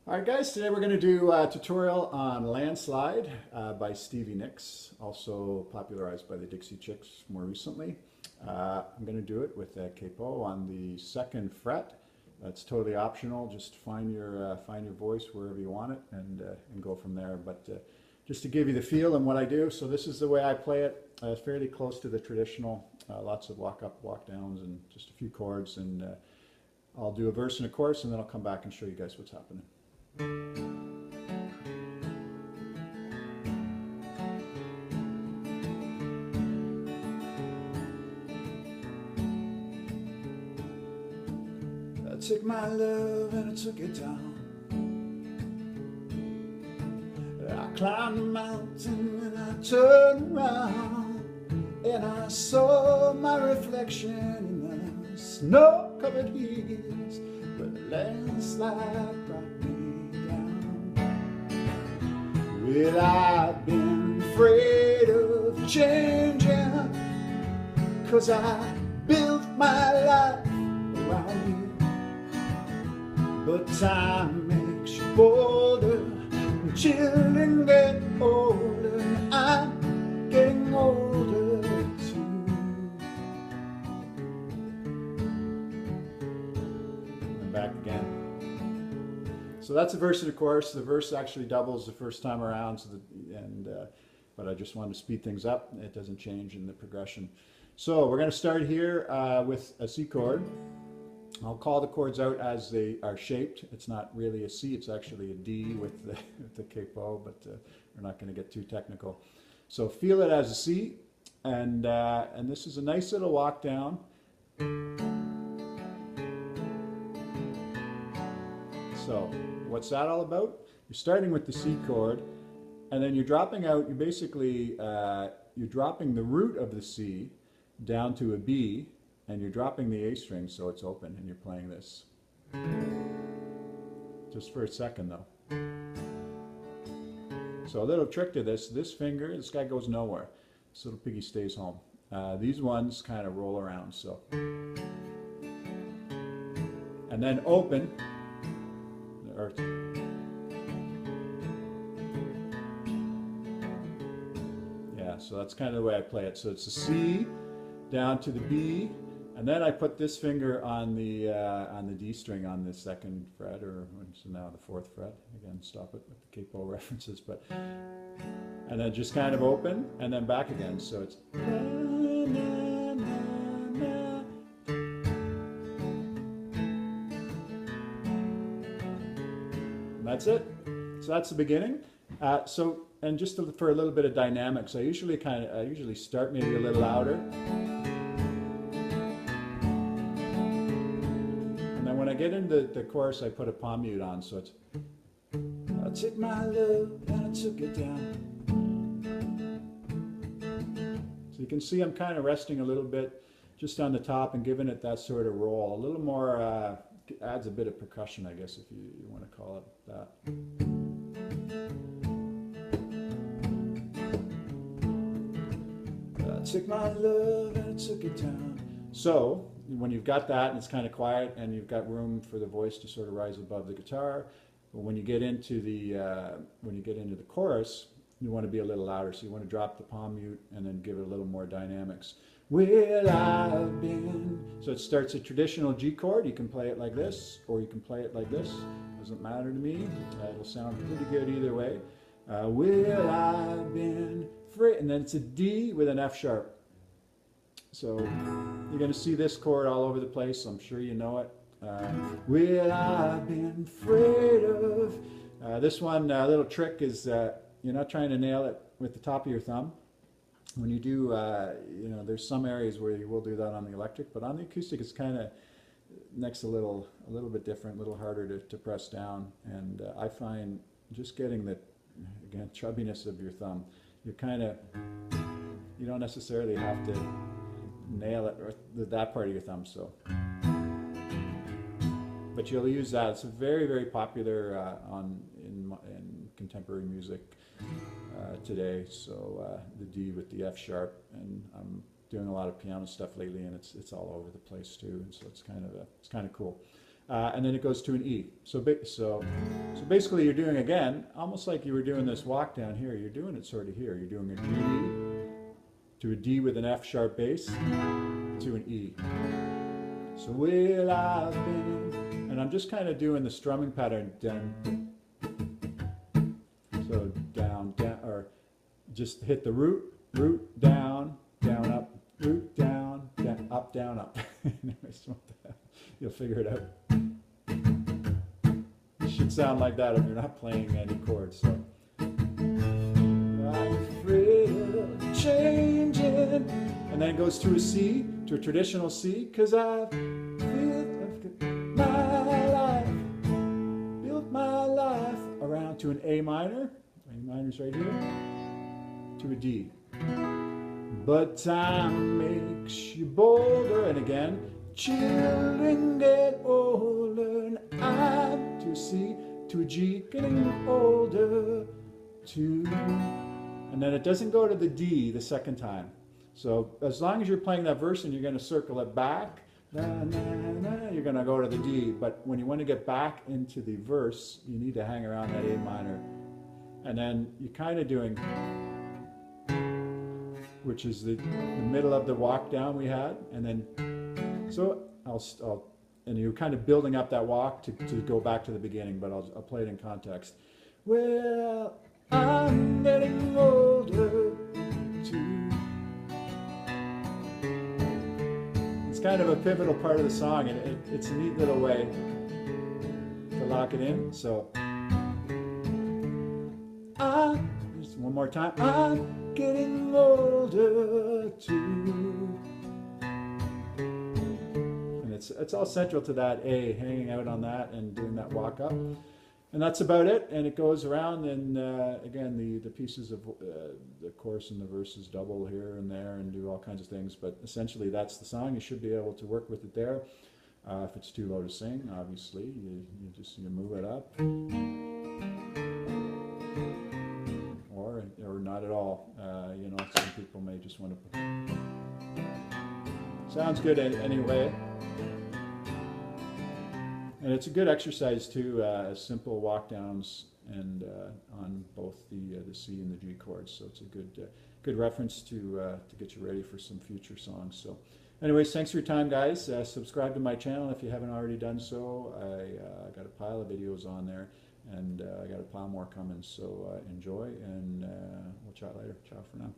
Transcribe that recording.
Alright guys, today we're going to do a tutorial on Landslide by Stevie Nicks, also popularized by the Dixie Chicks more recently. I'm going to do it with a capo on the 2nd fret. That's totally optional, just find your voice wherever you want it and go from there. But just to give you the feel and what I do, so this is the way I play it. It's fairly close to the traditional, lots of walk up, walk downs and just a few chords, and I'll do a verse and a chorus and then I'll come back and show you guys what's happening. I took my love and I took it down. I climbed the mountain and I turned around and I saw my reflection in the snow-covered hills where the landslide brought me down. Well, I've been afraid of changing, 'cause I built my life around you. But time makes you bolder, and children get older, and I'm getting older too. And back again. So that's a verse and a chorus. The verse actually doubles the first time around, so but I just wanted to speed things up. It doesn't change in the progression. So we're going to start here with a C chord. I'll call the chords out as they are shaped. It's not really a C, it's actually a D with the capo, but we're not going to get too technical. So feel it as a C, and this is a nice little walk down. So what's that all about? You're starting with the C chord, and then you're dropping out. You're basically you're dropping the root of the C down to a B, and you're dropping the A string so it's open, and you're playing this. Just for a second though. So a little trick to this finger, this guy goes nowhere. This little piggy stays home. These ones kind of roll around, so. And then open. Yeah, so that's kind of the way I play it. So it's a C down to the B, and then I put this finger on the D string on the 2nd fret, or so now the 4th fret. Again, stop it with the capo references, but and then just kind of open and then back again. So it's and that's it. So that's the beginning. And just for a little bit of dynamics, I usually start maybe a little louder. When I get into the chorus, I put a palm mute on, so it's I took my love and I took it down. So you can see I'm kind of resting a little bit just on the top and giving it that sort of roll. A little more, adds a bit of percussion, I guess, if you want to call it that. I took my love and I took it down. So when you've got that and it's kind of quiet and you've got room for the voice to sort of rise above the guitar, but when you get into the chorus, you want to be a little louder. So you want to drop the palm mute and then give it a little more dynamics. Well, I've been. So it starts a traditional G chord. You can play it like this, or you can play it like this. Doesn't matter to me. It'll sound pretty good either way. Well, I've been free, and then it's a D with an F sharp. So you're going to see this chord all over the place. I'm sure you know it. Well, I've been afraid of. This one, little trick is you're not trying to nail it with the top of your thumb. When you do, there's some areas where you will do that on the electric, but on the acoustic it's kind of next a little bit different, a little harder to press down. And I find just getting the, again, chubbiness of your thumb, you don't necessarily have to nail it with that part of your thumb, so. But you'll use that. It's very, very popular in contemporary music today. So the D with the F sharp, and I'm doing a lot of piano stuff lately, and it's all over the place too. And so it's kind of cool. and then it goes to an E. So basically you're doing, again, almost like you were doing this walk down here. You're doing it sort of here. You're doing a G to a D with an F sharp bass to an E. So will I've been, and I'm just kind of doing the strumming pattern. Down, so down, down, or just hit the root, root, down, down, up, root, down, down, up, down, up. Anyways, what the hell? You'll figure it out. It should sound like that if you're not playing any chords. So I'm afraid of changing, and then it goes to a C, to a traditional C, because I've built my life around to an A minor. A minor's right here, to a D. But time makes you bolder, and again, children get older, and I'm to a C, to a G, getting older, to, and then it doesn't go to the D the second time. So as long as you're playing that verse and you're going to circle it back, na, na, na, you're going to go to the D. But when you want to get back into the verse, you need to hang around that A minor. And then you're kind of doing, which is the middle of the walk down we had. And then, so and you're kind of building up that walk to go back to the beginning, but I'll play it in context. Well, I'm getting older too. It's kind of a pivotal part of the song, and it's a neat little way to lock it in. So, just one more time. I'm getting older too. And it's all central to that A, hanging out on that and doing that walk up. And that's about it, and it goes around, and again, the pieces of the chorus and the verses double here and there and do all kinds of things, but essentially that's the song. You should be able to work with it there. If it's too low to sing, obviously, you move it up. Or not at all. You know, some people may just want to... Sounds good anyway. And it's a good exercise too, simple walk downs and on both the C and the G chords. So it's a good reference to get you ready for some future songs. So, anyways, thanks for your time, guys. Subscribe to my channel if you haven't already done so. I got a pile of videos on there, and I got a pile more coming. So enjoy, and we'll chat later. Ciao for now.